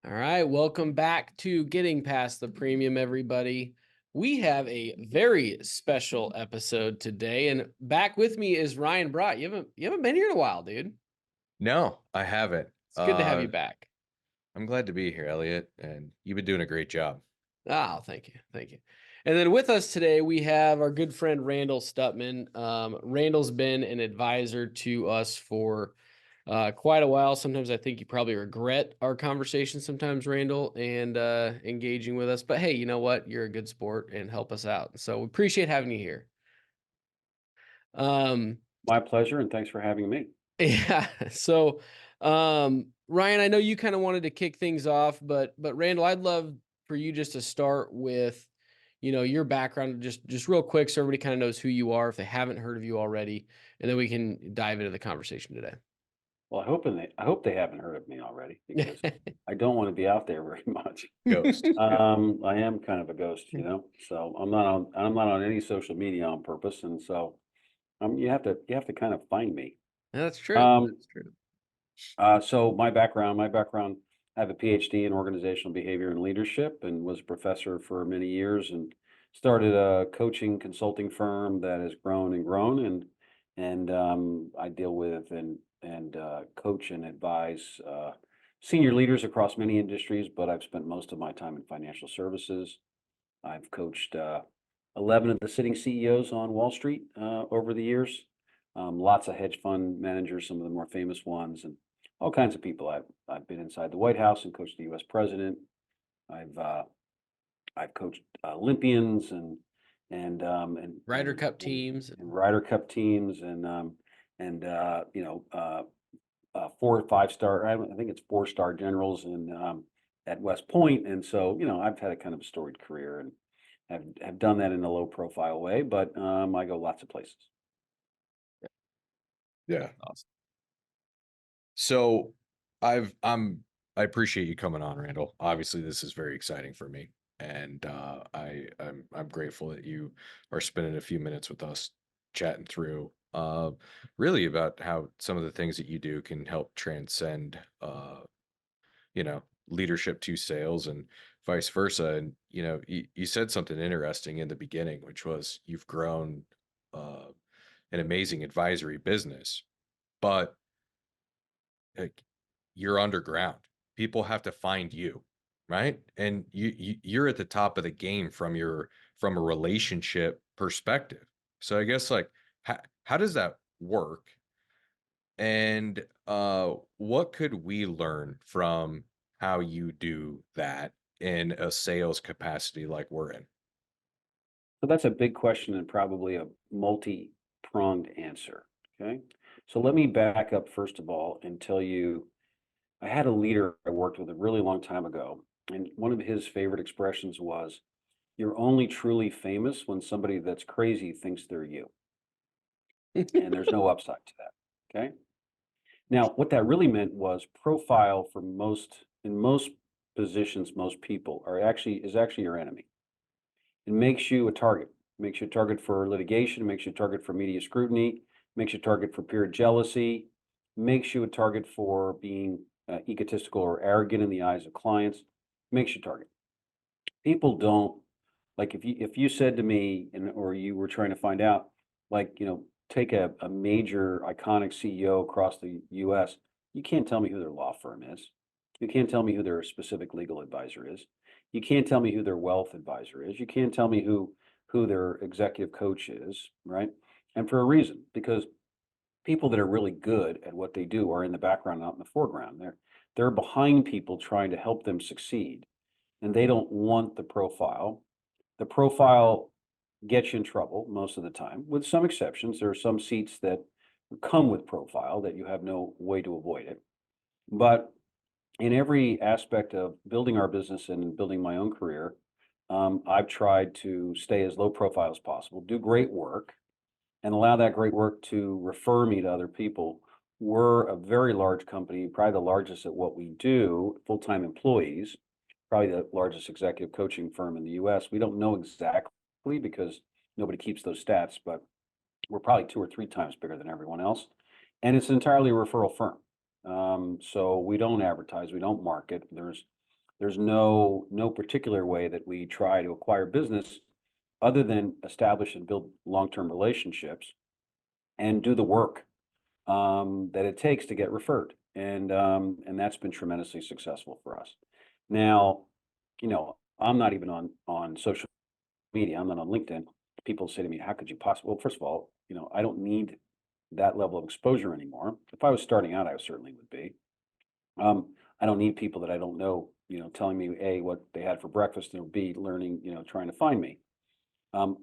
All right, welcome back to Getting Past the Premium, everybody. We have a very special episode today, and back with me is Ryan Brott. You haven't been here in a while, dude. No, I haven't. It's good to have you back. I'm glad to be here, Elliot, and you've been doing a great job. Oh, thank you. And then with us today, we have our good friend Randall Stutman. Randall's been an advisor to us for quite a while. Sometimes I think you probably regret our conversation sometimes, Randall, and engaging with us. But hey, you know what? You're a good sport and help us out. So we appreciate having you here. Um, My pleasure, and thanks for having me. yeah. So, Ryan, I know you kind of wanted to kick things off, but Randall, I'd love for you just to start with, your background, just real quick, so everybody kind of knows who you are if they haven't heard of you already, and then we can dive into the conversation today. Well, I hope they haven't heard of me already because I don't want to be out there very much. Ghost. Yeah. I am kind of a ghost, so I'm not on any social media on purpose, and so you have to kind of find me. That's true. Um, That's true. so my background, I have a PhD in organizational behavior and leadership, and was a professor for many years, and started a coaching consulting firm that has grown and grown, and I deal with and coach and advise senior leaders across many industries. But I've spent most of my time in financial services. I've coached 11 of the sitting CEOs on Wall Street over the years. Lots of hedge fund managers, some of the more famous ones, and all kinds of people. I've been inside the White House and coached the U.S. president. I've uh, I've coached Olympians and Ryder Cup teams. and Ryder Cup teams and 4 or 5 star. I think it's 4-star generals at West Point, and so I've had a kind of a storied career and have done that in a low profile way, but I go lots of places. Yeah. Awesome. So I appreciate you coming on, Randall. Obviously, this is very exciting for me. And I'm grateful that you are spending a few minutes with us chatting through really about how some of the things that you do can help transcend leadership to sales and vice versa. And you said something interesting in the beginning, which was you've grown uh an amazing advisory business, but like you're underground. People have to find you, right? And you're at the top of the game from a relationship perspective. So I guess like how does that work? And what could we learn from how you do that in a sales capacity like we're in? So that's a big question and probably a multi-pronged answer. Okay. So let me back up first of all and tell you I had a leader I worked with a really long time ago, and one of his favorite expressions was, "You're only truly famous when somebody that's crazy thinks they're you." And there's no upside to that. Okay. Now, what that really meant was profile for in most positions, most people is actually your enemy. It makes you a target. Makes you a target for litigation, makes you a target for media scrutiny, makes you a target for peer jealousy, makes you a target for being egotistical or arrogant in the eyes of clients, makes you a target. People don't like if you said to me or you were trying to find out, like, take a major iconic CEO across the US, you can't tell me who their law firm is. You can't tell me who their specific legal advisor is. You can't tell me who their wealth advisor is. You can't tell me who their executive coach is, right? And for a reason, because people that are really good at what they do are in the background, not in the foreground. They're behind people trying to help them succeed, and they don't want the profile. The profile gets you in trouble most of the time, with some exceptions. There are some seats that come with profile that you have no way to avoid it. But in every aspect of building our business and building my own career, I've tried to stay as low profile as possible, do great work, and allow that great work to refer me to other people. We're a very large company, probably the largest at what we do, full-time employees, probably the largest executive coaching firm in the US. We don't know exactly because nobody keeps those stats, but we're probably 2 or 3 times bigger than everyone else. And it's entirely a referral firm. So we don't advertise, we don't market. There's There's no particular way that we try to acquire business other than establish and build long-term relationships and do the work that it takes to get referred. And that's been tremendously successful for us. Now, I'm not even on social media. I'm not on LinkedIn. People say to me, "How could you possibly?" Well, first of all, I don't need that level of exposure anymore. If I was starting out, I certainly would be. I don't need people that I don't know, telling me A, what they had for breakfast, and B, learning, trying to find me. I'm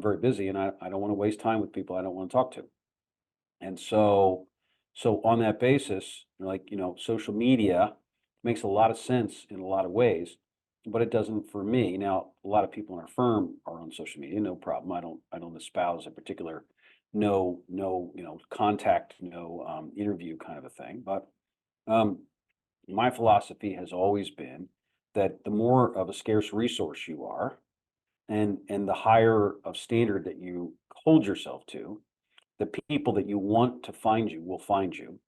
very busy, and I don't want to waste time with people I don't want to talk to. And so on that basis, like, social media makes a lot of sense in a lot of ways, but it doesn't for me. Now, a lot of people in our firm are on social media, no problem. I don't espouse a particular no, contact, no interview kind of a thing. But um, my philosophy has always been that the more of a scarce resource you are, and the higher of standard that you hold yourself to, the people that you want to find you will find you,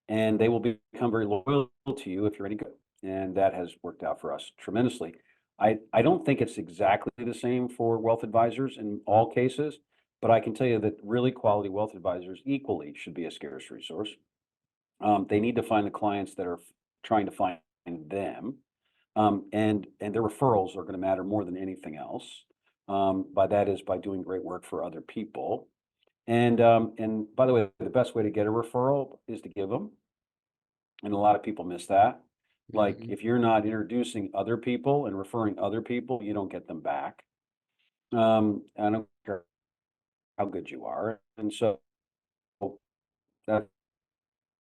and they will become very loyal to you if you're any good. And that has worked out for us tremendously. I don't think it's exactly the same for wealth advisors in all cases, but I can tell you that really quality wealth advisors equally should be a scarce resource. They need to find the clients that are trying to find them, and their referrals are going to matter more than anything else. By that is by doing great work for other people. And by the way, the best way to get a referral is to give them, and a lot of people miss that. Like, Mhm. if you're not introducing other people and referring other people, you don't get them back. I don't care how good you are, and so that's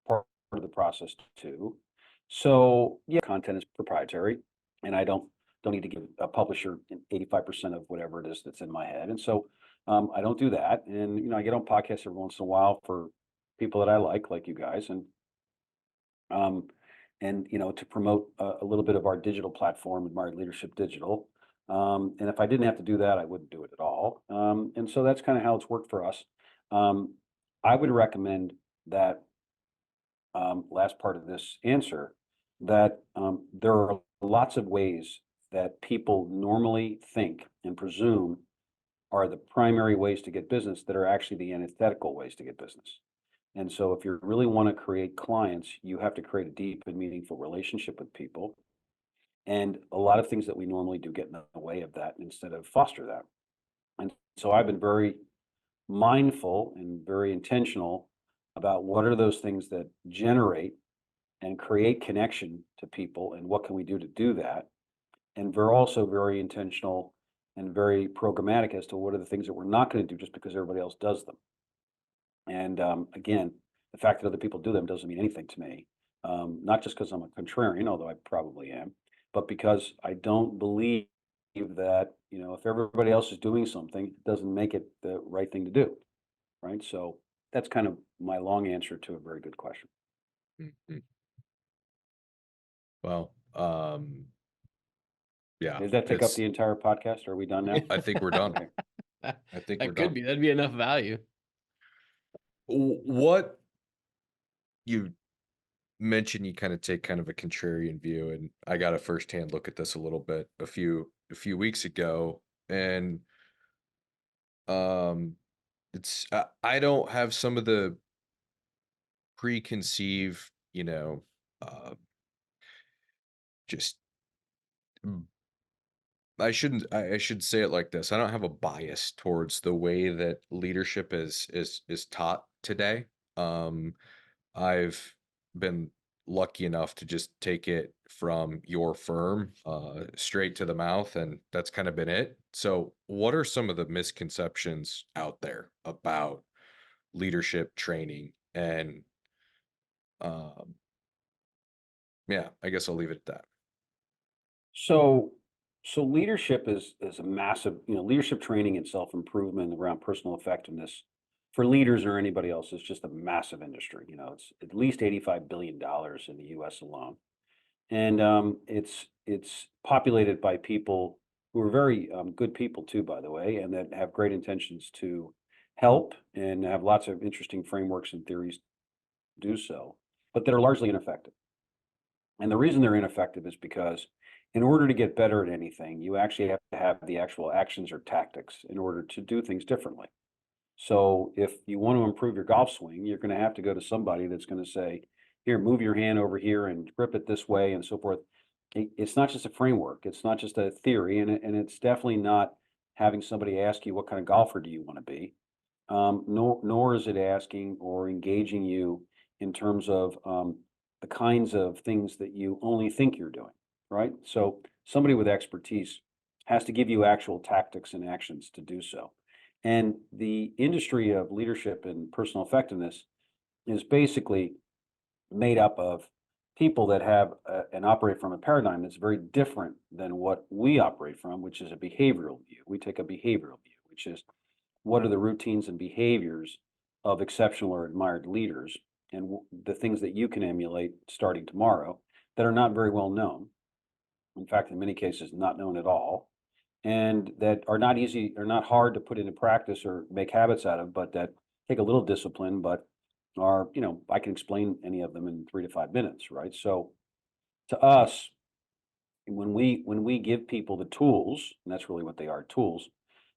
part of the process too. So yeah, content is proprietary, and I don't need to give a publisher 85% of whatever it is that's in my head. And so I don't do that. And I get on podcasts every once in a while for people that I like you guys, um, and to promote a little bit of our digital platform, Admired Leadership Digital. And if I didn't have to do that, I wouldn't do it at all. And so that's kind of how it's worked for us. Um, I would recommend that last part of this answer, that there are lots of ways that people normally think and presume are the primary ways to get business that are actually the antithetical ways to get business. And so if you really want to create clients, you have to create a deep and meaningful relationship with people. And a lot of things that we normally do get in the way of that instead of foster that. And so I've been very mindful and very intentional about what are those things that generate and create connection to people, and what can we do to do that. And we're also very intentional and very programmatic as to what are the things that we're not going to do just because everybody else does them. And again, the fact that other people do them doesn't mean anything to me. Not just because I'm a contrarian, although I probably am, but because I don't believe that, if everybody else is doing something, it doesn't make it the right thing to do. Right. So that's kind of my long answer to a very good question. Mhm. Well, yeah, Does that take up it's the entire podcast? Are we done now? I think we're done. Okay. I think we're That could done. be. That'd be enough value. What you mentioned, you kind of take kind of a contrarian view, and I got a firsthand look at this a little bit a few weeks ago, and um I don't have some of the preconceived, uh just mm, I should say it like this. I don't have a bias towards the way that leadership is taught today. Um I've been lucky enough to just take it from your firm straight to the mouth, and that's kind of been it. So, what are some of the misconceptions out there about leadership training? And um, yeah, I guess I'll leave it at that. So, so leadership is a massive, leadership training and self-improvement around personal effectiveness for leaders or anybody else is just a massive industry. It's at least $85 billion in the US alone. And it's populated by people who are very good people too, by the way, and that have great intentions to help and have lots of interesting frameworks and theories to do so, but that are largely ineffective. And the reason they're ineffective is because in order to get better at anything, you actually have to have the actual actions or tactics in order to do things differently. So if you want to improve your golf swing, you're going to have to go to somebody that's going to say, here, move your hand over here and grip it this way and so forth. It's not just a framework. It's not just a theory. And it's definitely not having somebody ask you, what kind of golfer do you want to be? Nor is it asking or engaging you in terms of the kinds of things that you only think you're doing, right? So somebody with expertise has to give you actual tactics and actions to do so. And the industry of leadership and personal effectiveness is basically made up of people that have and operate from a paradigm that's very different than what we operate from, which is a behavioral view. We take a behavioral view, which is what are the routines and behaviors of exceptional or admired leaders, and the things that you can emulate starting tomorrow that are not very well known. In fact, in many cases, not known at all, and that are not easy or not hard to put into practice or make habits out of, but that take a little discipline, but are, I can explain any of them in 3 to 5 minutes, right? So to us, when we give people the tools, and that's really what they are, tools,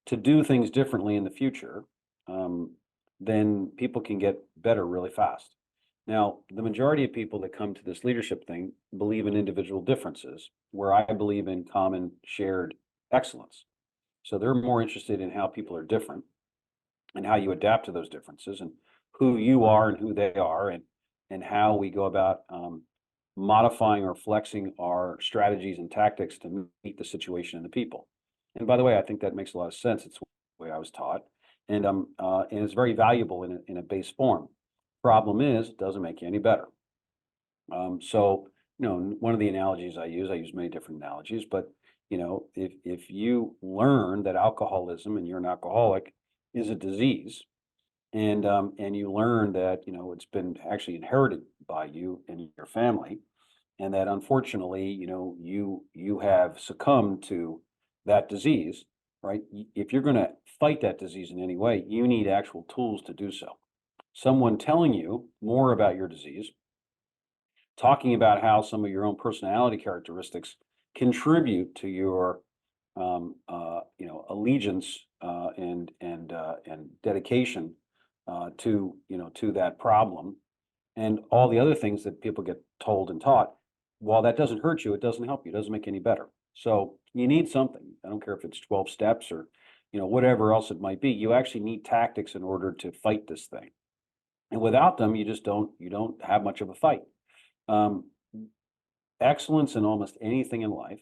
to do things differently in the future, um, then people can get better really fast. Now, the majority of people that come to this leadership thing believe in individual differences, where I believe in common shared excellence. So they're more interested in how people are different and how you adapt to those differences and who you are and who they are, and how we go about modifying or flexing our strategies and tactics to meet the situation and the people. And by the way, I think that makes a lot of sense. It's the way I was taught, and it's very valuable in a base form. Problem is, it doesn't make you any better. So, one of the analogies I use many different analogies, but if you learn that alcoholism, and you're an alcoholic, is a disease, and you learn that it's been actually inherited by you and your family, and that unfortunately, you have succumbed to that disease, right? If you're going to fight that disease in any way, you need actual tools to do so. Someone telling you more about your disease, talking about how some of your own personality characteristics contribute to your allegiance and dedication to that problem, and all the other things that people get told and taught. While that doesn't hurt you, it doesn't help you, it doesn't make you any better. So you need something. I don't care if it's 12 steps or whatever else it might be. You actually need tactics in order to fight this thing, and without them, you don't have much of a fight. Um, Excellence in almost anything in life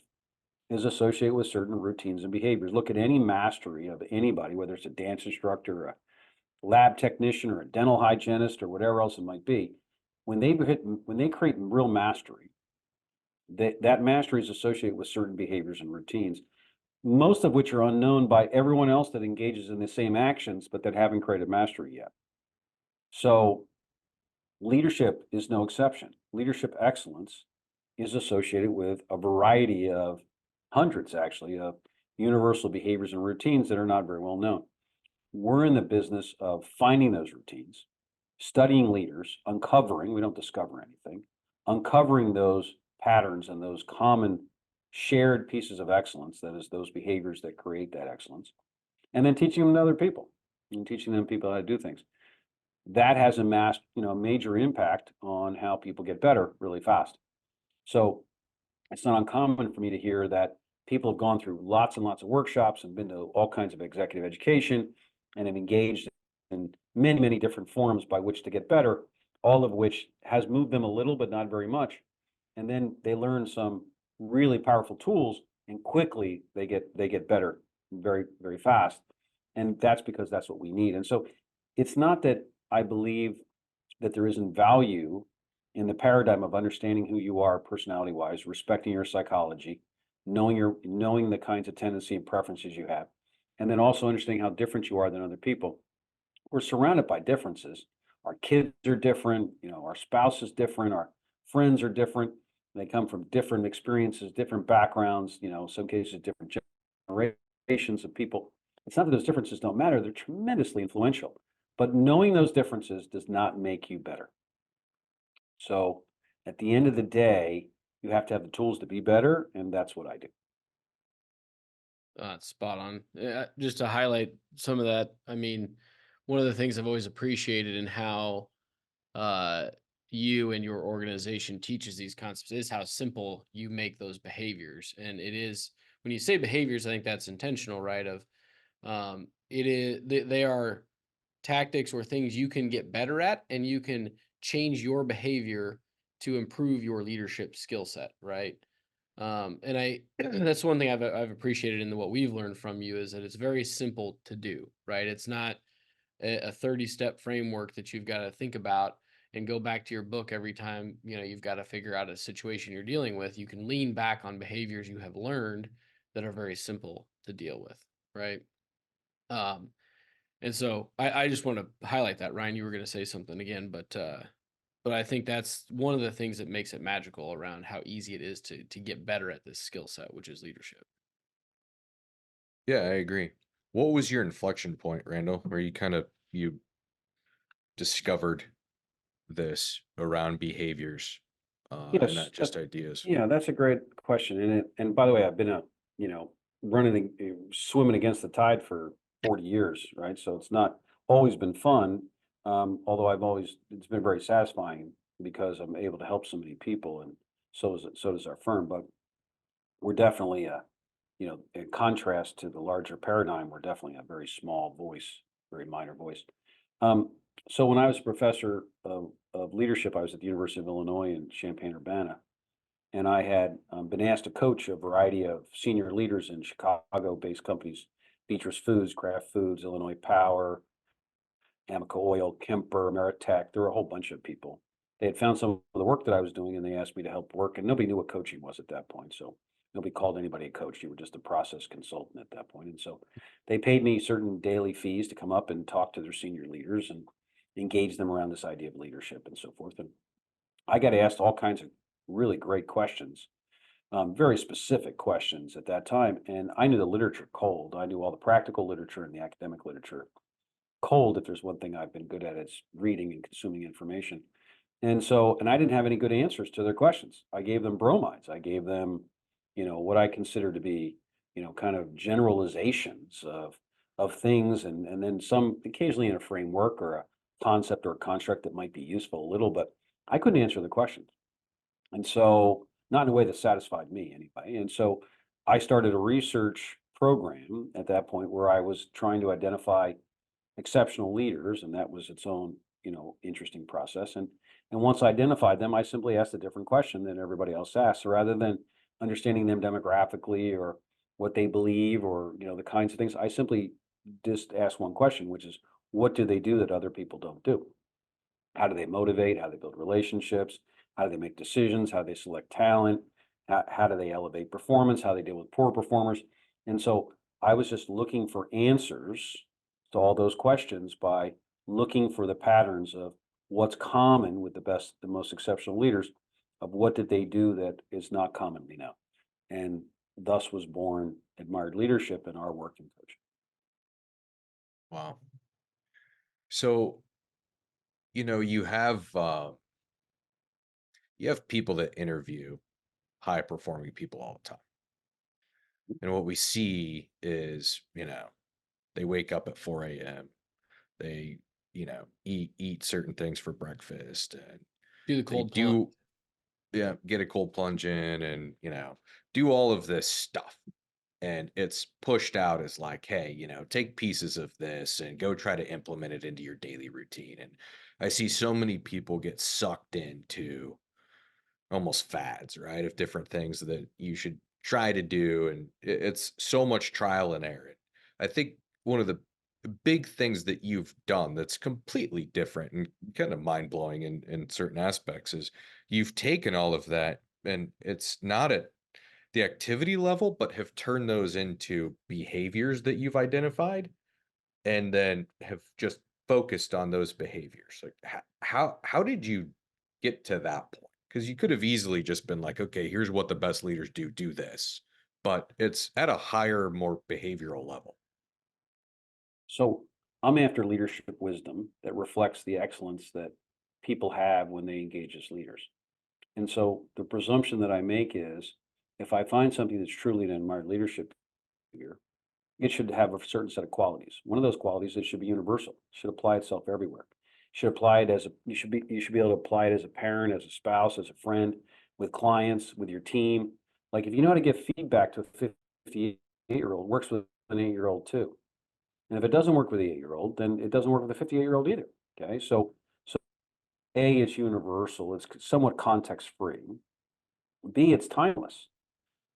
is associated with certain routines and behaviors. Look at any mastery of anybody, whether it's a dance instructor, a lab technician, or a dental hygienist, or whatever else it might be. When they create real mastery, that mastery is associated with certain behaviors and routines, most of which are unknown by everyone else that engages in the same actions, but that haven't created mastery yet. So leadership is no exception. Leadership excellence is associated with a variety of hundreds, actually, of universal behaviors and routines that are not very well known. We're in the business of finding those routines, studying leaders, uncovering, we don't discover anything, uncovering those patterns and those common shared pieces of excellence, that is, those behaviors that create that excellence, and then teaching them to other people and teaching them people how to do things. That has a major impact on how people get better really fast. So it's not uncommon for me to hear that people have gone through lots and lots of workshops and been to all kinds of executive education and have engaged in many, many different forums by which to get better, all of which has moved them a little, but not very much. And then they learn some really powerful tools, and quickly they get better very, very fast. And that's because that's what we need. And so it's not that I believe that there isn't value in the paradigm of understanding who you are personality wise, respecting your psychology, knowing the kinds of tendency and preferences you have, and then also understanding how different you are than other people. We're surrounded by differences. Our kids are different, our spouse is different, our friends are different. They come from different experiences, different backgrounds, some cases different generations of people. It's not that those differences don't matter, they're tremendously influential. But knowing those differences does not make you better. So at the end of the day, You have to have the tools to be better, and that's what I do. Spot on. Just to highlight some of that, I mean, one of the things I've always appreciated in how uh, you and your organization teaches these concepts is how simple you make those behaviors. And it is, when you say behaviors, I think that's intentional, right? It is, they are tactics or things you can get better at, and you can change your behavior to improve your leadership skill set, right? And I that's one thing I've appreciated in what we've learned from you is that it's very simple to do, right? It's not a 30-step framework that you've got to think about and go back to your book every time, you've got to figure out a situation you're dealing with. You can lean back on behaviors you have learned that are very simple to deal with, right? Um, and so I just want to highlight that. Ryan, you were going to say something again, but I think that's one of the things that makes it magical around how easy it is to get better at this skill set, which is leadership. Yeah, I agree. What was your inflection point, Randall, where you discovered this around behaviors, and Yes, not just ideas? yeah, that's a great question. And by the way, I've been you know, swimming against the tide for 40 years, right? So it's not always been fun. Although it's been very satisfying because I'm able to help so many people, and so does our firm. But we're definitely in contrast to the larger paradigm, we're definitely a very small voice, very minor voice. Um, so when I was a professor of leadership, I was at the University of Illinois in Champaign-Urbana, and I had been asked to coach a variety of senior leaders in Chicago-based companies: Beatrice Foods, Kraft Foods, Illinois Power, Amoco Oil, Kemper, Meritech. There were a whole bunch of people. They had found some of the work that I was doing, and they asked me to help work. And nobody knew what coaching was at that point, so nobody called anybody a coach. You were just a process consultant at that point. And so they paid me certain daily fees to come up and talk to their senior leaders and engage them around this idea of leadership and so forth. And I got asked all kinds of really great questions, very specific questions at that time. And I knew the literature cold. I knew all the practical literature and the academic literature cold. If there's one thing I've been good at, it's reading and consuming information. And I didn't have any good answers to their questions. I gave them bromides. I gave them, what I consider to be, kind of generalizations of things, and then some occasionally in a framework or a concept or a construct that might be useful a little, but I couldn't answer the questions. And so, not in a way that satisfied me anyway. And so I started a research program at that point where I was trying to identify exceptional leaders, and that was its own, interesting process. And once I identified them, I simply asked a different question than everybody else asked. So rather than understanding them demographically or what they believe or the kinds of things, I simply just asked one question, which is, what do they do that other people don't do? How do they motivate? How do they build relationships? How do they make decisions? How do they select talent? How do they elevate performance? How do they deal with poor performers? And so I was just looking for answers to all those questions by looking for the patterns of what's common with the best, the most exceptional leaders, of what did they do that is not commonly known. And thus was born Admired Leadership in our work in coaching. Wow. So, you have people that interview high performing people all the time. And what we see is, they wake up at 4 a.m. They, eat certain things for breakfast, and Do the they cold plunge. do, yeah, get a cold plunge in, and, do all of this stuff. And it's pushed out as like, hey, take pieces of this and go try to implement it into your daily routine. And I see so many people get sucked into almost fads, right? Of different things that you should try to do. And it's so much trial and error. I think one of the big things that you've done that's completely different and kind of mind blowing in certain aspects is you've taken all of that, and it's not at the activity level, but have turned those into behaviors that you've identified, and then have just focused on those behaviors. Like, how did you get to that point? Because you could have easily just been like, okay, here's what the best leaders do, do this. But it's at a higher, more behavioral level. So I'm after leadership wisdom that reflects the excellence that people have when they engage as leaders. And so the presumption that I make is if I find something that's truly an admired leadership figure, it should have a certain set of qualities. One of those qualities, it should be universal, it should apply itself everywhere. Should apply it as a, you should be able to apply it as a parent, as a spouse, as a friend, with clients, with your team. Like if you know how to give feedback to a 58-year-old, works with an 8-year-old too. And if it doesn't work with the 8-year-old, then it doesn't work with the 58-year-old either. Okay. So A, it's universal, it's somewhat context free. B, it's timeless.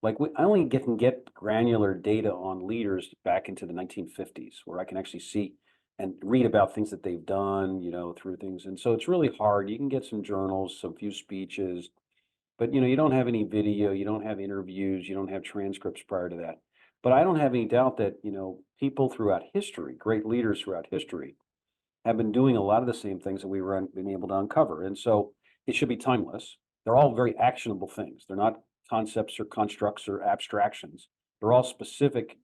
Like I only can get granular data on leaders back into the 1950s, where I can actually see and read about things that they've done, through things. And so it's really hard. You can get some journals, some few speeches, but you don't have any video, you don't have interviews, you don't have transcripts prior to that. But I don't have any doubt that, people throughout history, great leaders throughout history, have been doing a lot of the same things that we were been able to uncover. And so it should be timeless. They're all very actionable things. They're not concepts or constructs or abstractions. They're all specific,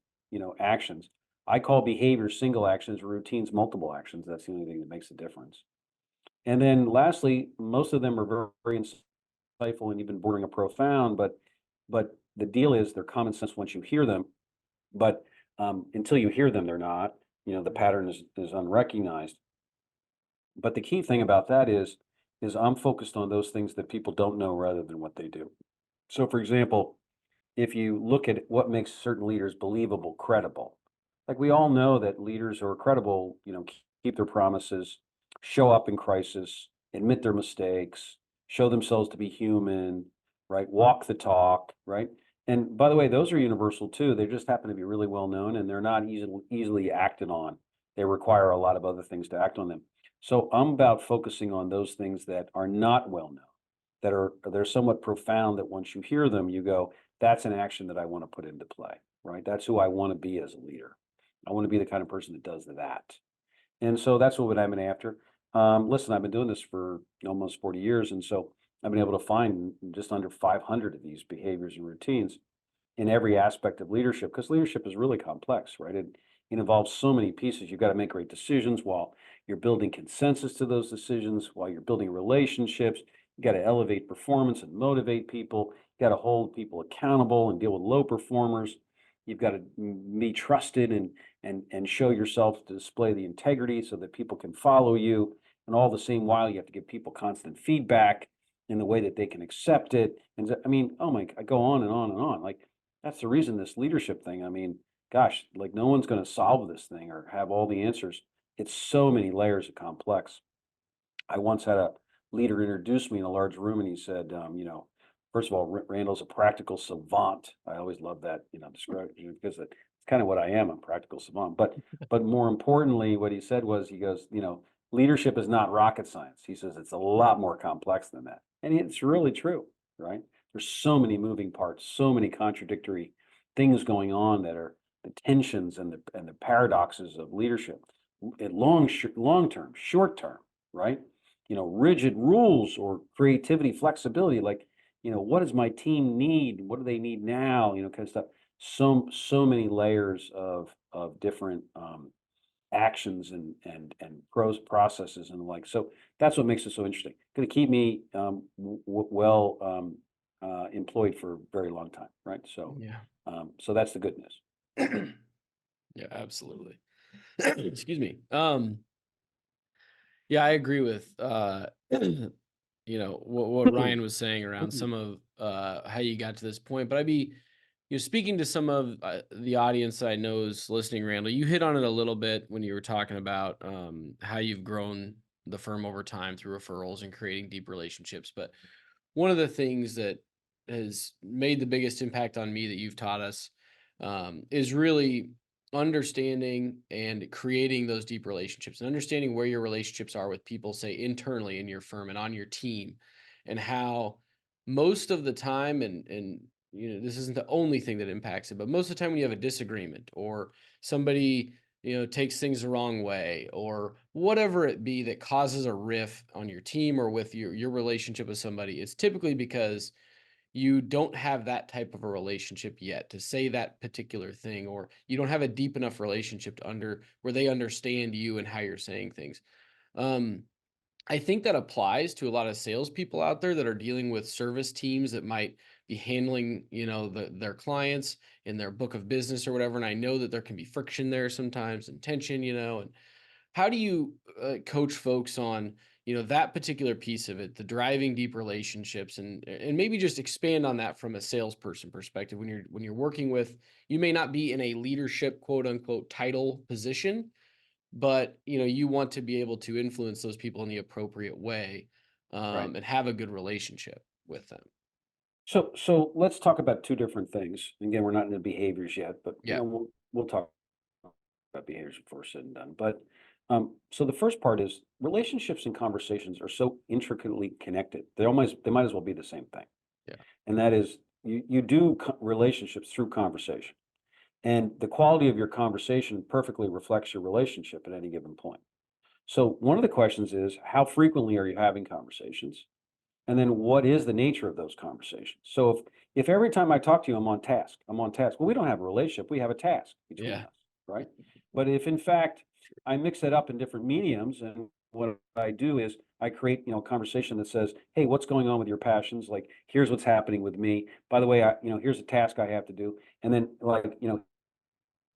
actions. I call behavior single actions, routines multiple actions. That's the only thing that makes a difference. And then lastly, most of them are very, very insightful and even bordering a profound, but the deal is they're common sense once you hear them, but until you hear them, they're not. The pattern is unrecognized. But the key thing about that is I'm focused on those things that people don't know rather than what they do. So for example, if you look at what makes certain leaders believable, credible, like we all know that leaders who are credible, keep their promises, show up in crisis, admit their mistakes, show themselves to be human, right? Walk the talk, right? And by the way, those are universal too. They just happen to be really well known and they're not easily acted on. They require a lot of other things to act on them. So I'm about focusing on those things that are not well known, they're somewhat profound that once you hear them, you go, that's an action that I want to put into play, right? That's who I want to be as a leader. I want to be the kind of person that does that. And so that's what I'm after. Listen, I've been doing this for almost 40 years. And so I've been able to find just under 500 of these behaviors and routines in every aspect of leadership, because leadership is really complex, right? It involves so many pieces. You've got to make great decisions while you're building consensus to those decisions, while you're building relationships. You got to elevate performance and motivate people. You got to hold people accountable and deal with low performers. You've got to be trusted and show yourself to display the integrity so that people can follow you. And all the same while, you have to give people constant feedback in the way that they can accept it. And I mean, oh my, I go on and on and on. Like that's the reason this leadership thing, I mean, gosh, like no one's going to solve this thing or have all the answers. It's so many layers of complex. I once had a leader introduce me in a large room and he said, first of all, Randall's a practical savant. I always love that, description because it's kind of what I am, a practical savant. But more importantly, what he said was, he goes, leadership is not rocket science. He says it's a lot more complex than that. And it's really true, right? There's so many moving parts, so many contradictory things going on that are the tensions and the paradoxes of leadership at long term, short term, right? Rigid rules or creativity, flexibility, like, what does my team need? What do they need now? Kind of stuff. So many layers of different actions and processes and the like. So that's what makes it so interesting. Going to keep me well employed for a very long time, right? So Yeah. so that's the good news. Yeah, absolutely. Excuse me. Yeah, I agree with what Ryan was saying around some of how you got to this point. But I'd be speaking to some of the audience that I know is listening, Randall. You hit on it a little bit when you were talking about how you've grown the firm over time through referrals and creating deep relationships. But one of the things that has made the biggest impact on me that you've taught us is really understanding and creating those deep relationships and understanding where your relationships are with people, say internally in your firm and on your team, and how most of the time, and this isn't the only thing that impacts it, but most of the time when you have a disagreement or somebody takes things the wrong way or whatever it be that causes a riff on your team or with your relationship with somebody, it's typically because you don't have that type of a relationship yet to say that particular thing, or you don't have a deep enough relationship to where they understand you and how you're saying things. I think that applies to a lot of salespeople out there that are dealing with service teams that might be handling, their clients in their book of business or whatever. And I know that there can be friction there sometimes and tension, and how do you coach folks on, that particular piece of it, the driving deep relationships, and maybe just expand on that from a salesperson perspective when you're working with, you may not be in a leadership quote unquote title position, but you want to be able to influence those people in the appropriate way, Right. and have a good relationship with them. So let's talk about two different things. Again, we're not into behaviors yet, but Yeah. we'll talk about behaviors before said and done. But so the first part is relationships and conversations are so intricately connected. They might as well be the same thing. Yeah. And that is you do relationships through conversation. And the quality of your conversation perfectly reflects your relationship at any given point. So one of the questions is, how frequently are you having conversations? And then what is the nature of those conversations? So if every time I talk to you, I'm on task. Well, we don't have a relationship. We have a task between Yeah. us, right? But if in fact I mix it up in different mediums, and what I do is I create, a conversation that says, hey, what's going on with your passions? Like, here's what's happening with me. By the way, here's a task I have to do. And then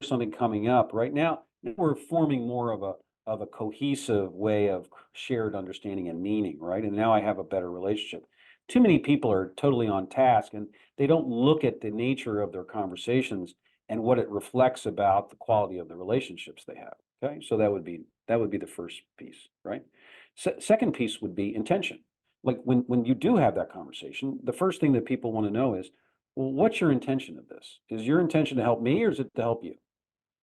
something coming up right now, we're forming more of a cohesive way of shared understanding and meaning, right? And now I have a better relationship. Too many people are totally on task, and they don't look at the nature of their conversations and what it reflects about the quality of the relationships they have. Okay, so that would be the first piece, right? Second piece would be intention. Like when you do have that conversation, the first thing that people want to know is, well, what's your intention of this? Is your intention to help me, or is it to help you?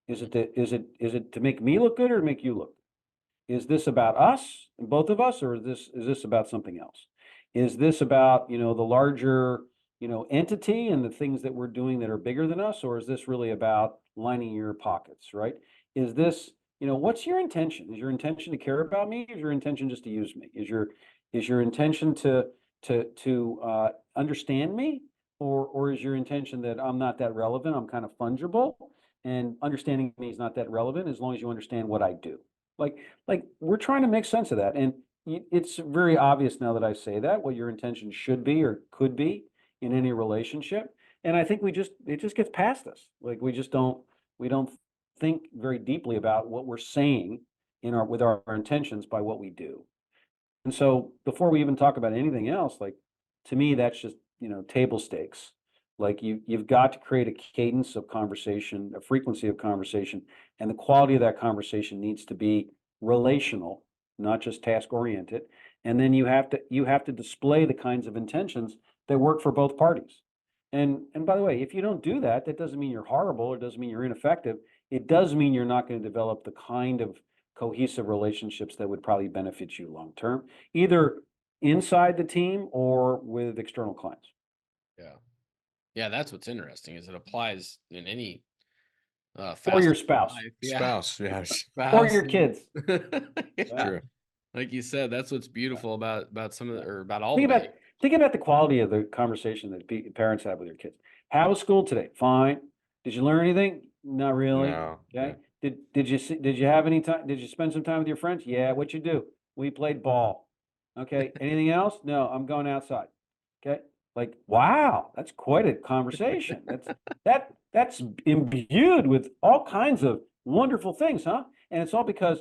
Is it to make me look good or to make you look good? Is this about us, both of us, or is this about something else? Is this about, the larger, entity and the things that we're doing that are bigger than us, or is this really about lining your pockets, right? Is this, what's your intention? Is your intention to care about me? Is your intention just to use me? Is your intention to understand me? Or is your intention that I'm not that relevant? I'm kind of fungible, and understanding me is not that relevant as long as you understand what I do. Like we're trying to make sense of that. And it's very obvious now that I say that what your intention should be or could be in any relationship. And I think it just gets past us. Like we don't think very deeply about what we're saying with our intentions by what we do. And so before we even talk about anything else, like, to me, that's just, table stakes. Like, you've got to create a cadence of conversation, a frequency of conversation, and the quality of that conversation needs to be relational, not just task oriented. And then you have to display the kinds of intentions that work for both parties. And by the way, if you don't do that, that doesn't mean you're horrible. It doesn't mean you're ineffective. It does mean you're not going to develop the kind of cohesive relationships that would probably benefit you long term, either inside the team or with external clients. Yeah. Yeah. That's what's interesting is it applies in any Or facet your of spouse, life. Yeah. Spouse, yes, or Spouse. your kids. Yeah. true. Like you said, that's what's beautiful about some of Yeah. or about all Think the about behavior. think about the quality of the conversation that parents have with their kids. How was school today? Fine. Did you learn anything? Not really. No, Okay. Did you have any time? Did you spend some time with your friends? Yeah. What'd you do? We played ball. Okay. Anything else? No, I'm going outside. Okay. Like, wow, that's quite a conversation. That's imbued with all kinds of wonderful things, huh? And it's all because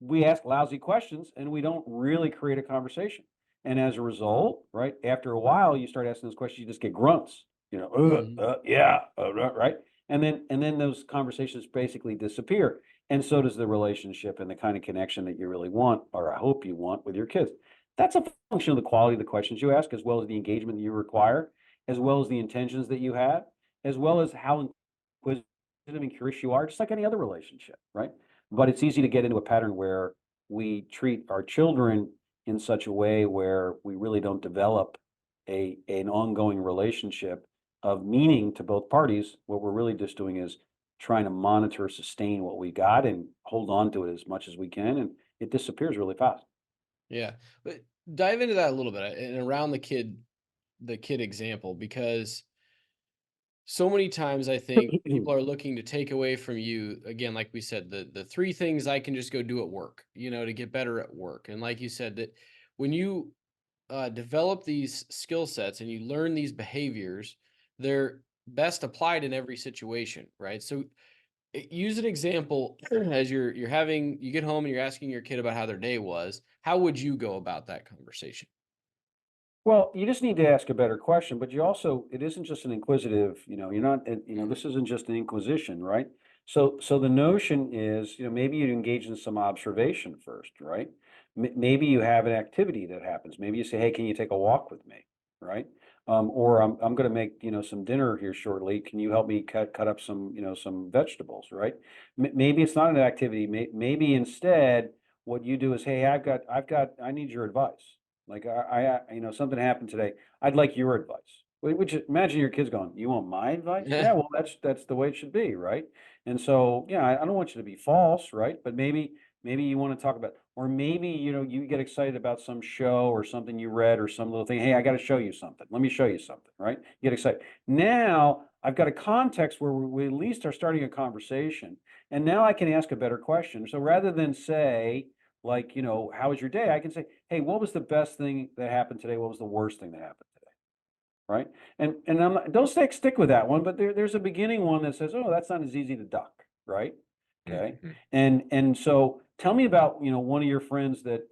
we ask lousy questions and we don't really create a conversation. And as a result, right, after a while, you start asking those questions, you just get grunts, Mhm. yeah, right. And then those conversations basically disappear. And so does the relationship and the kind of connection that you really want, or I hope you want, with your kids. That's a function of the quality of the questions you ask, as well as the engagement that you require, as well as the intentions that you have, as well as how inquisitive and curious you are, just like any other relationship, right? But it's easy to get into a pattern where we treat our children in such a way where we really don't develop an ongoing relationship of meaning to both parties. What we're really just doing is trying to monitor, sustain what we got and hold on to it as much as we can, and it disappears really fast. Yeah. But dive into that a little bit and around the kid example, because so many times I think people are looking to take away from you, again, like we said, the three things I can just go do at work, to get better at work. And like you said, that when you develop these skill sets and you learn these behaviors, they're best applied in every situation, right? So use an example as you get home and you're asking your kid about how their day was. How would you go about that conversation? Well, you just need to ask a better question, but you also, it isn't just an inquisitive, you're not, this isn't just an inquisition, right? So the notion is, maybe you'd engage in some observation first, right? Maybe you have an activity that happens. Maybe you say, hey, can you take a walk with me, right? Or I'm going to make, some dinner here shortly. Can you help me cut up some, some vegetables, right? Maybe it's not an activity. Maybe instead, what you do is, hey, I need your advice. Like something happened today. I'd like your advice. Which imagine your kids going, "You want my advice?" Yeah, well, that's the way it should be, right? And so, yeah, I don't want you to be false, right? But maybe you want to talk about, or maybe you get excited about some show or something you read or some little thing. Hey, I got to show you something. Let me show you something, right? You get excited. Now I've got a context where we at least are starting a conversation, and now I can ask a better question. So rather than say, like, how was your day? I can say, hey, what was the best thing that happened today? What was the worst thing that happened today? Right? And don't stick with that one, but there's a beginning one that says, oh, that's not as easy to duck, right? Okay. Mhm. And so tell me about, one of your friends that,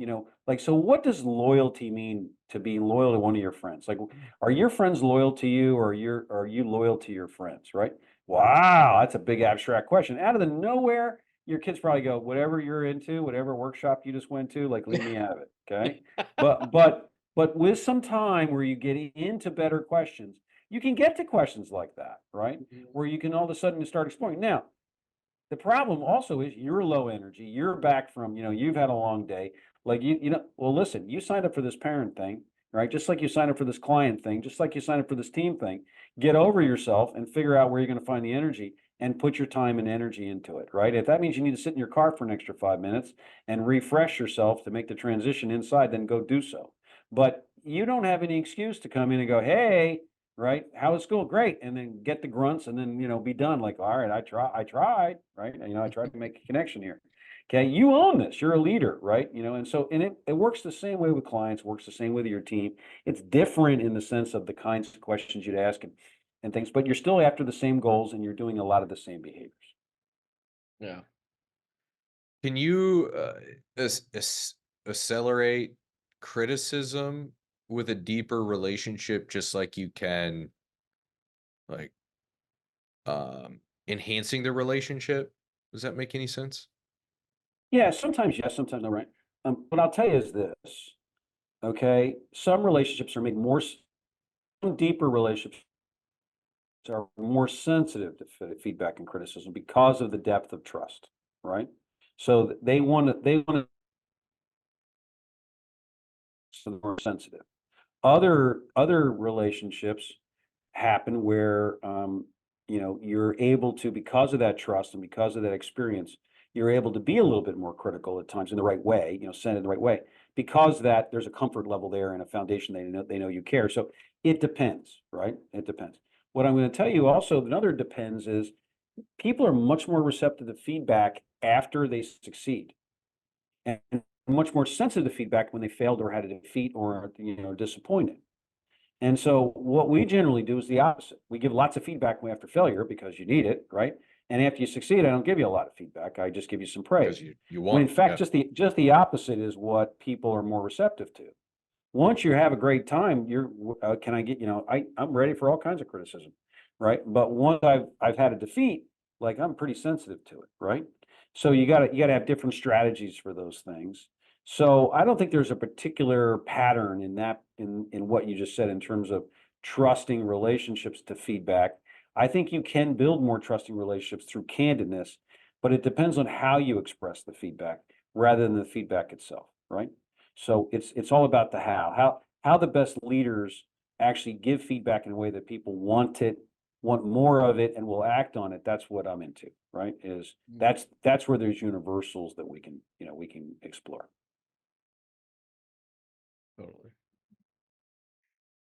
like, so what does loyalty mean to be loyal to one of your friends? Like, are your friends loyal to you, or are you loyal to your friends, right? Wow, that's a big abstract question. Out of the nowhere, your kids probably go, whatever you're into, whatever workshop you just went to, like, leave me out of it. Okay. But with some time where you get into better questions, you can get to questions like that, right? Where you can all of a sudden start exploring. Now, the problem also is you're low energy. You're back from, you've had a long day. Like well, listen, you signed up for this parent thing, right? Just like you signed up for this client thing, just like you signed up for this team thing. Get over yourself and figure out where you're going to find the energy and put your time and energy into it, right? If that means you need to sit in your car for an extra 5 minutes and refresh yourself to make the transition inside, then go do so. But you don't have any excuse to come in and go, hey, right? How was school? Great. And then get the grunts and then, be done. Like, all right, I tried, right? I tried to make a connection here. Okay. You own this. You're a leader, right? And it works the same way with clients, works the same way with your team. It's different in the sense of the kinds of questions you'd ask and things, but you're still after the same goals and you're doing a lot of the same behaviors. Yeah. Can you accelerate criticism with a deeper relationship, just like you can, like, enhancing the relationship? Does that make any sense? Yeah. Sometimes yes, sometimes no, right? What I'll tell you is this. Okay. Some relationships are made some deeper relationships are more sensitive to feedback and criticism because of the depth of trust, right? So they want to so they're more sensitive. Other relationships happen where you're able to, because of that trust and because of that experience, you're able to be a little bit more critical at times in the right way, send it in the right way, because that there's a comfort level there and a foundation, they know you care. So it depends, right? It depends. What I'm going to tell you also, another depends, is people are much more receptive to feedback after they succeed, and much more sensitive to feedback when they failed or had a defeat or are, disappointed. And so what we generally do is the opposite. We give lots of feedback after failure because you need it, right? And after you succeed, I don't give you a lot of feedback. I just give you some praise. Because you When in want, fact, yeah. just the opposite is what people are more receptive to. Once you have a great time, can I get, I'm ready for all kinds of criticism, right? But once I've had a defeat, like, I'm pretty sensitive to it, right? So you gotta have different strategies for those things. So I don't think there's a particular pattern in what you just said in terms of trusting relationships to feedback. I think you can build more trusting relationships through candidness, but it depends on how you express the feedback rather than the feedback itself, right? So it's all about the how the best leaders actually give feedback in a way that people want more of it, and will act on it. That's what I'm into, right? That's where there's universals that we can explore. Totally.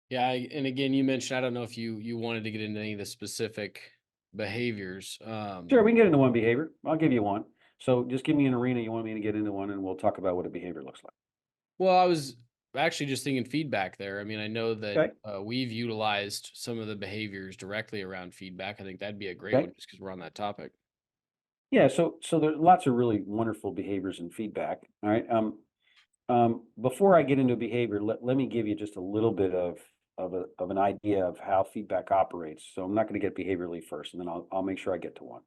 Yeah, and again, you mentioned, I don't know if you wanted to get into any of the specific behaviors. Sure, we can get into one behavior. I'll give you one. So just give me an arena you want me to get into one, and we'll talk about what a behavior looks like. Well, I was actually just thinking feedback there. I mean, I know that Okay. we've utilized some of the behaviors directly around feedback. I think that'd be a great Okay. one just because we're on that topic. Yeah. So there's lots of really wonderful behaviors in feedback. All right. Before I get into behavior, let me give you just a little bit of an idea of how feedback operates. So I'm not going to get behaviorally first, and then I'll make sure I get to one.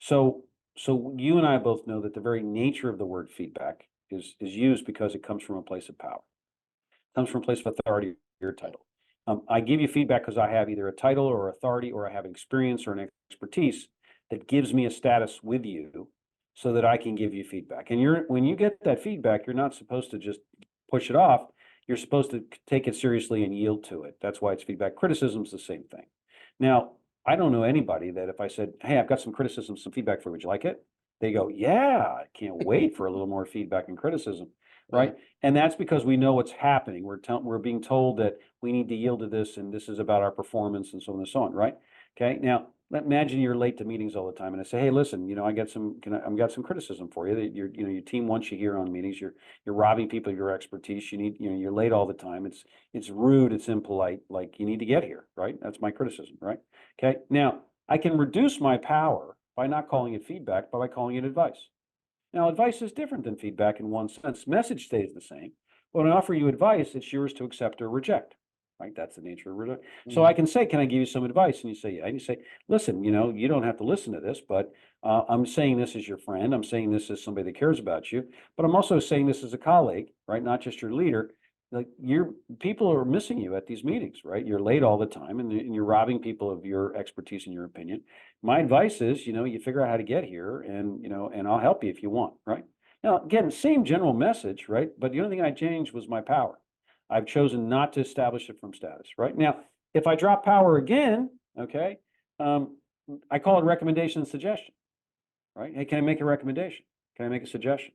So so you and I both know that the very nature of the word feedback is used because it comes from a place of power. It comes from a place of authority or title. I give you feedback because I have either a title or authority, or I have experience or an expertise that gives me a status with you so that I can give you feedback. And when you get that feedback, you're not supposed to just push it off. You're supposed to take it seriously and yield to it. That's why it's feedback. Criticism's the same thing. Now, I don't know anybody that if I said, "Hey, I've got some criticism, some feedback for you, would you like it?" They go, "Yeah, I can't wait for a little more feedback and criticism." Right. Right? And that's because we know what's happening. We're being told that we need to yield to this, and this is about our performance, and so on and so on, right? Okay. Now, imagine you're late to meetings all the time, and I say, "Hey, listen, I've got some criticism for you. That your team wants you here on meetings. You're robbing people of your expertise. You're late all the time. It's rude. It's impolite. Like, you need to get here, right? That's my criticism, right? Okay. Now, I can reduce my power by not calling it feedback, but by calling it advice. Now, advice is different than feedback in one sense. Message stays the same. When I offer you advice, it's yours to accept or reject. Right? That's the nature of reject. So I can say, "Can I give you some advice?" And you say, "Yeah." And you say, "Listen, you don't have to listen to this, but I'm saying this as your friend. I'm saying this as somebody that cares about you, but I'm also saying this as a colleague, right? Not just your leader. Like, people are missing you at these meetings, right? You're late all the time, and you're robbing people of your expertise and your opinion. My advice is, you figure out how to get here, and I'll help you if you want, right?" Now, again, same general message, right? But the only thing I changed was my power. I've chosen not to establish it from status, right? Now, if I drop power again, okay, um, I call it recommendation and suggestion, right? "Hey, can I make a recommendation? Can I make a suggestion?"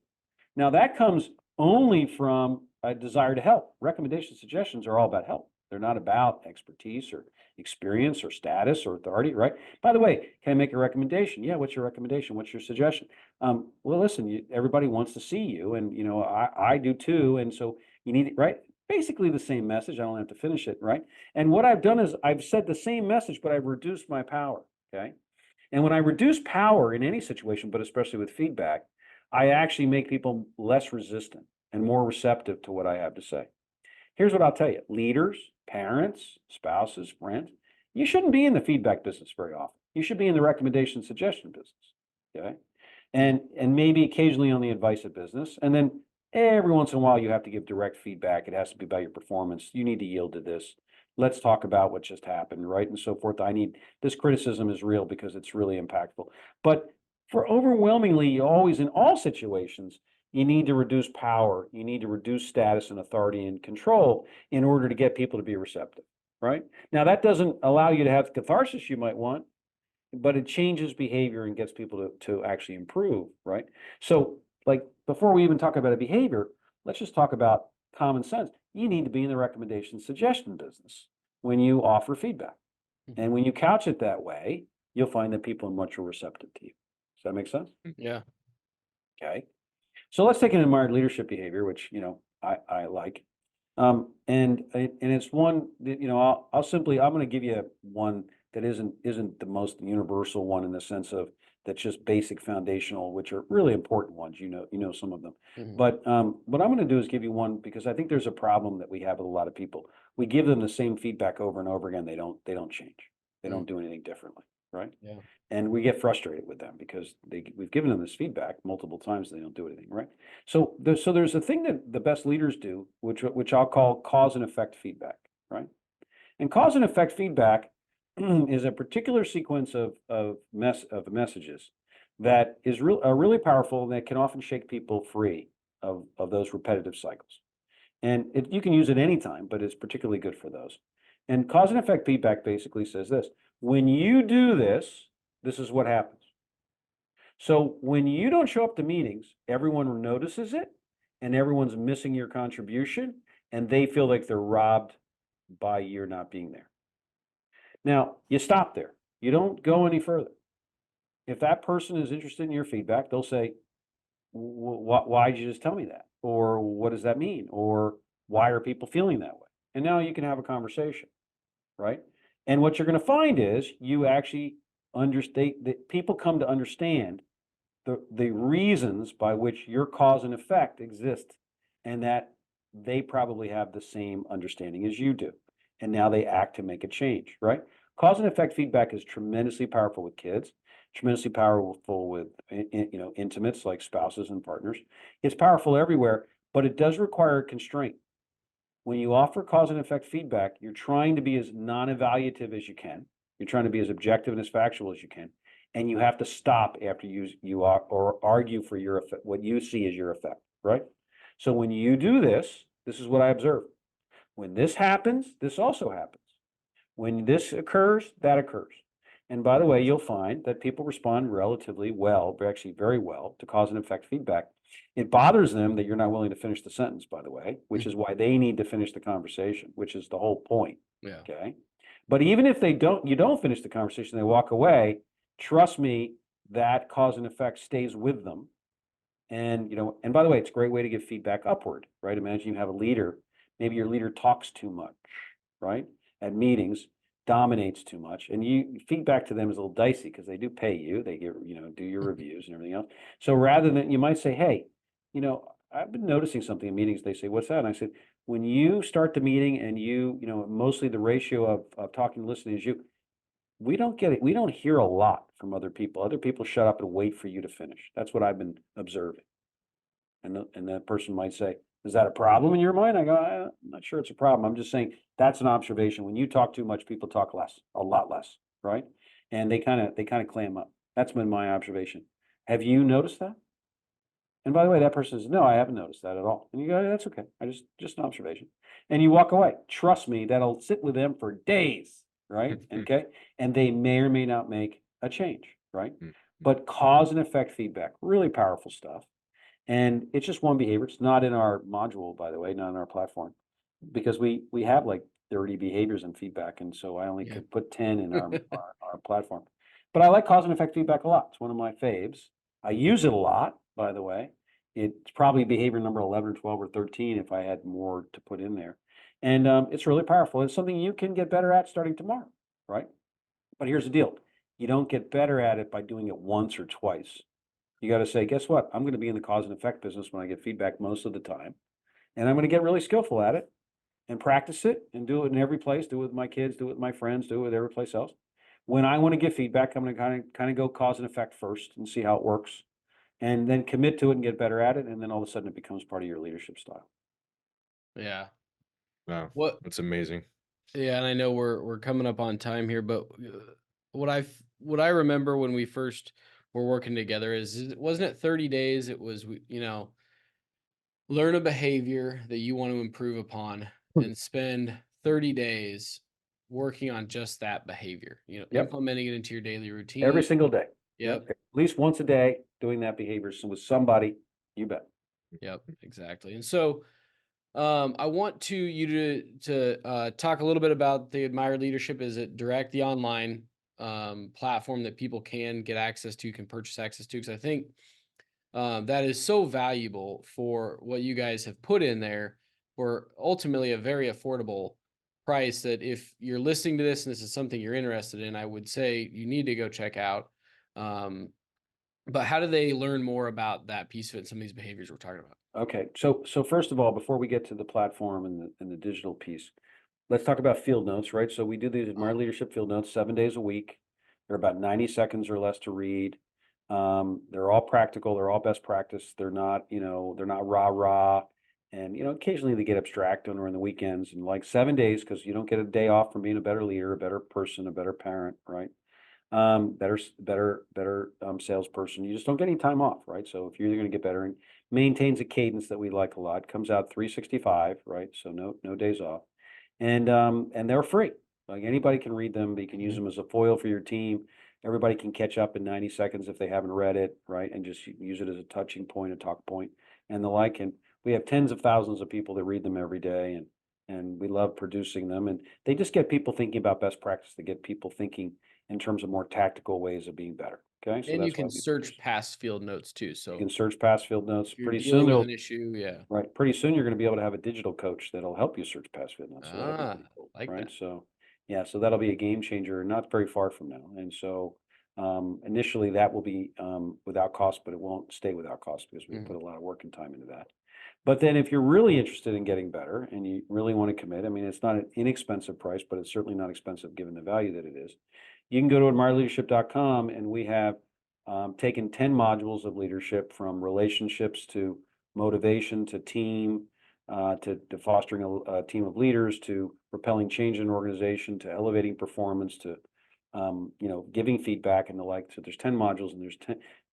Now, that comes only from a desire to help. Recommendation suggestions are all about help. They're not about expertise or experience or status or authority, right? By the way, can I make a recommendation? Yeah, what's your recommendation? What's your suggestion? Well, listen, everybody wants to see you, and I do too. And so you need it, right? Basically the same message. I don't have to finish it, right? And what I've done is I've said the same message, but I've reduced my power. Okay. And when I reduce power in any situation, but especially with feedback, I actually make people less resistant and more receptive to what I have to say. Here's what I'll tell you: leaders, parents, spouses, friends, you shouldn't be in the feedback business very often. You should be in the recommendation suggestion business. Okay. And maybe occasionally on the advice of business. And then every once in a while you have to give direct feedback. It has to be about your performance. You need to yield to this. Let's talk about what just happened, right? And so forth. This criticism is real because it's really impactful. But for overwhelmingly, always in all situations, you need to reduce power. You need to reduce status and authority and control in order to get people to be receptive, right? Now, that doesn't allow you to have the catharsis you might want, but it changes behavior and gets people to actually improve, right? So, like, before we even talk about a behavior, let's just talk about common sense. You need to be in the recommendation suggestion business when you offer feedback. And when you couch it that way, you'll find that people are much more receptive to you. Does that make sense? Yeah. Okay. So let's take an admired leadership behavior, which I like. And it's one that I'm going to give you one that isn't the most universal one in the sense of that's just basic foundational, which are really important ones. Some of them. Mhm. But what I'm going to do is give you one because I think there's a problem that we have with a lot of people. We give them the same feedback over and over again. They don't change. They don't do anything differently, right? Yeah. And we get frustrated with them because we've given them this feedback multiple times. They don't do anything, right? So there's a thing that the best leaders do, which I'll call cause and effect feedback, right? And cause and effect feedback is a particular sequence of messages that is really powerful and that can often shake people free of those repetitive cycles. And you can use it anytime, but it's particularly good for those. And cause and effect feedback basically says this: when you do this, this is what happens. So when you don't show up to meetings, everyone notices it and everyone's missing your contribution and they feel like they're robbed by your not being there. Now, you stop there. You don't go any further. If that person is interested in your feedback, they'll say, why did you just tell me that? Or what does that mean? Or why are people feeling that way? And now you can have a conversation, right? And what you're going to find is you actually understand that people come to understand the reasons by which your cause and effect exist, and that they probably have the same understanding as you do. And now they act to make a change, right? Cause and effect feedback is tremendously powerful with kids, tremendously powerful with intimates like spouses and partners. It's powerful everywhere, but it does require a constraint. When you offer cause and effect feedback, you're trying to be as non-evaluative as you can. You're trying to be as objective and as factual as you can. And you have to stop after you are, or argue for your effect, what you see as your effect, right? So when you do this, this is what I observe. When this happens, this also happens. When this occurs, that occurs. And by the way, you'll find that people respond relatively well, actually very well, to cause and effect feedback. It bothers them that you're not willing to finish the sentence, by the way, which is why they need to finish the conversation, which is the whole point. Yeah. Okay. But even if you don't finish the conversation, they walk away, trust me, that cause and effect stays with them. And, and by the way, it's a great way to give feedback upward, right? Imagine you have a leader, maybe your leader talks too much, right? At meetings, dominates too much, and you feedback to them is a little dicey because they do pay you, they get, do your reviews and everything else. So rather than, you might say, hey, I've been noticing something in meetings. They say, what's that? And I said, when you start the meeting and mostly the ratio of talking and listening is you, we don't get it. We don't hear a lot from other people. Other people shut up and wait for you to finish. That's what I've been observing. And that person might say, is that a problem in your mind? I go, I'm not sure it's a problem. I'm just saying that's an observation. When you talk too much, people talk less, a lot less, right? And they kind of clam up. That's been my observation. Have you noticed that? And by the way, that person says, no, I haven't noticed that at all. And you go, that's okay. Just an observation. And you walk away. Trust me, that'll sit with them for days, right? Okay. And they may or may not make a change, right? But cause and effect feedback, really powerful stuff. And it's just one behavior. It's not in our module, by the way, not in our platform, because we have like 30 behaviors and feedback. And so I only could put 10 in our platform. But I like cause and effect feedback a lot. It's one of my faves. I use it a lot, by the way. It's probably behavior number 11 or 12 or 13 if I had more to put in there. And it's really powerful. It's something you can get better at starting tomorrow, right? But here's the deal. You don't get better at it by doing it once or twice. You got to say, guess what? I'm going to be in the cause and effect business when I get feedback most of the time. And I'm going to get really skillful at it and practice it and do it in every place, do it with my kids, do it with my friends, do it with every place else. When I want to give feedback, I'm going to kind of go cause and effect first and see how it works, and then commit to it and get better at it. And then all of a sudden it becomes part of your leadership style. Yeah. Wow. What? That's amazing. Yeah. And I know we're coming up on time here, but what I remember when we first were working together is, wasn't it 30 days? It was, learn a behavior that you want to improve upon and spend 30 days working on just that behavior, implementing it into your daily routine. Every single day. Yep. At least once a day, doing that behavior with somebody, you bet. Yep, exactly. And so I want you to talk a little bit about the Admire Leadership. Is it direct, the online platform that people can get access to, can purchase access to? Because I think that is so valuable for what you guys have put in there for ultimately a very affordable price, that if you're listening to this and this is something you're interested in, I would say you need to go check out. But how do they learn more about that piece of it and some of these behaviors we're talking about? Okay, so first of all, before we get to the platform and the digital piece, let's talk about field notes, right? So we do these Admire Leadership field notes 7 days a week. They're about 90 seconds or less to read. They're all practical. They're all best practice. They're not, they're not rah. And, occasionally they get abstract or in the weekends, and like 7 days, because you don't get a day off from being a better leader, a better person, a better parent, right? Better salesperson. You just don't get any time off, right? So if you're going to get better, and maintains a cadence that we like a lot, comes out 365, right? So no days off. And they're free. Like anybody can read them. You can use them as a foil for your team. Everybody can catch up in 90 seconds if they haven't read it, right? And just use it as a touching point, a talk point, and the like. And we have tens of thousands of people that read them every day. And and we love producing them. And they just get people thinking about best practice. They get people thinking in terms of more tactical ways of being better. Okay, so And you that's why can we search produce. past field notes too. You So can search past field notes. if you're Pretty dealing soon, with they'll an issue, yeah. right. Pretty soon, you're going to be able to have a digital coach that'll help you search past field notes. So that'll be Ah, pretty cool, like right? that. So yeah, so that'll be a game changer, not very far from now. And so initially, that will be without cost, but it won't stay without cost because we Mhm. put a lot of work and time into that. But then, if you're really interested in getting better and you really want to commit, I mean, it's not an inexpensive price, but it's certainly not expensive given the value that it is. You can go to admireleadership.com, and we have taken 10 modules of leadership, from relationships to motivation to team, to fostering a team of leaders, to propelling change in an organization, to elevating performance, to giving feedback and the like. So there's 10 modules, and there's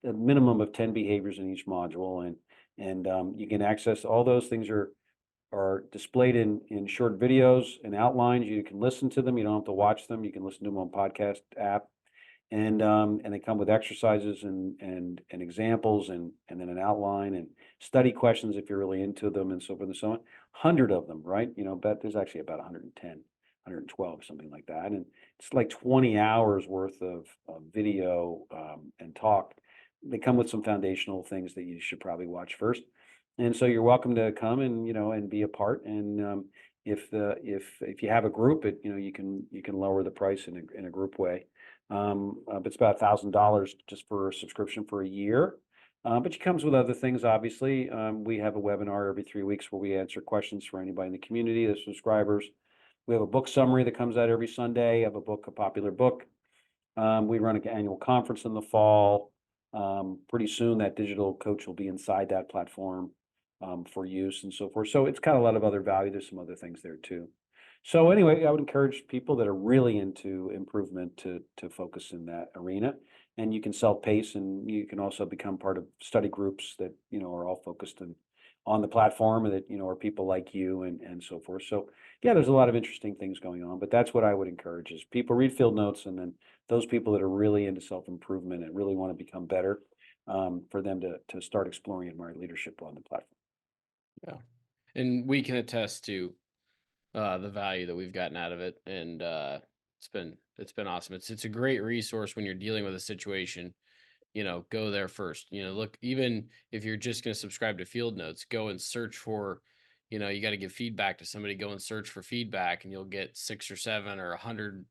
a minimum of 10 behaviors in each module, and you can access all those things are displayed in short videos and outlines. You can listen to them. You don't have to watch them. You can listen to them on podcast app. And they come with exercises and examples and then an outline and study questions if you're really into them, and so forth and so on. 100 of them, right? But there's actually about 110, 112, something like that. And it's like 20 hours worth of video and talk. They come with some foundational things that you should probably watch first. And so you're welcome to come and be a part. And if you have a group, you can lower the price in a group way. But it's about $1,000 just for a subscription for a year. But it comes with other things, obviously. We have a webinar every 3 weeks where we answer questions for anybody in the community, the subscribers. We have a book summary that comes out every Sunday of a popular book. We run an annual conference in the fall. Pretty soon, that digital coach will be inside that platform for use and so forth. So it's got a lot of other value. There's some other things there too. So anyway, I would encourage people that are really into improvement to focus in that arena. And you can self-pace, and you can also become part of study groups that are all focused on the platform, and that are people like you and so forth. So yeah, there's a lot of interesting things going on. But that's what I would encourage: is people read field notes, and then those people that are really into self-improvement and really want to become better, for them to start exploring Admired Leadership on the platform. Yeah. And we can attest to the value that we've gotten out of it. And it's been awesome. It's a great resource when you're dealing with a situation. Go there first. Look, even if you're just going to subscribe to field notes, go and search for, you got to give feedback to somebody, go and search for feedback, and you'll get 6 or 7 or 100,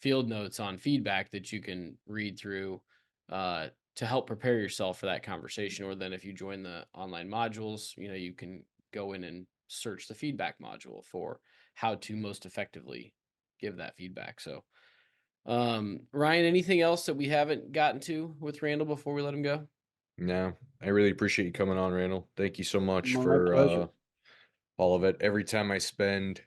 field notes on feedback that you can read through to help prepare yourself for that conversation. Or then if you join the online modules, you can go in and search the feedback module for how to most effectively give that feedback. So, Ryan, anything else that we haven't gotten to with Randall before we let him go? No, I really appreciate you coming on, Randall. Thank you so much My for pleasure. all of it. Every time I spend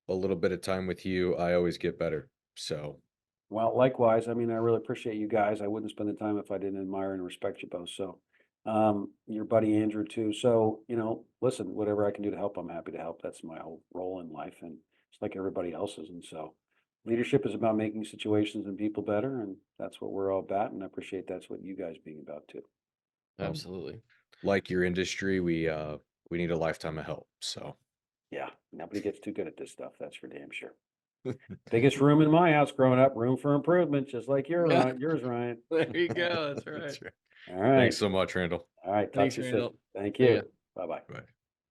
a little bit of time with you, I always get better. So, Well, likewise. I mean, I really appreciate you guys. I wouldn't spend the time if I didn't admire and respect you both. So, your buddy Andrew too. So, listen, whatever I can do to help, I'm happy to help. That's my whole role in life, and it's like everybody else's. And so, leadership is about making situations and people better, and that's what we're all about. And I appreciate that's what you guys being about too. Absolutely. like your industry, we need a lifetime of help. So, Yeah, nobody gets too good at this stuff. That's for damn sure. Biggest room in my house growing up, room for improvement, just like Yeah. yours, Ryan. There you go. That's right. that's right. All right. Thanks so much, Randall. All right. Talk Thanks, to you soon. Randall. Thank See ya. you. Bye-bye. Bye.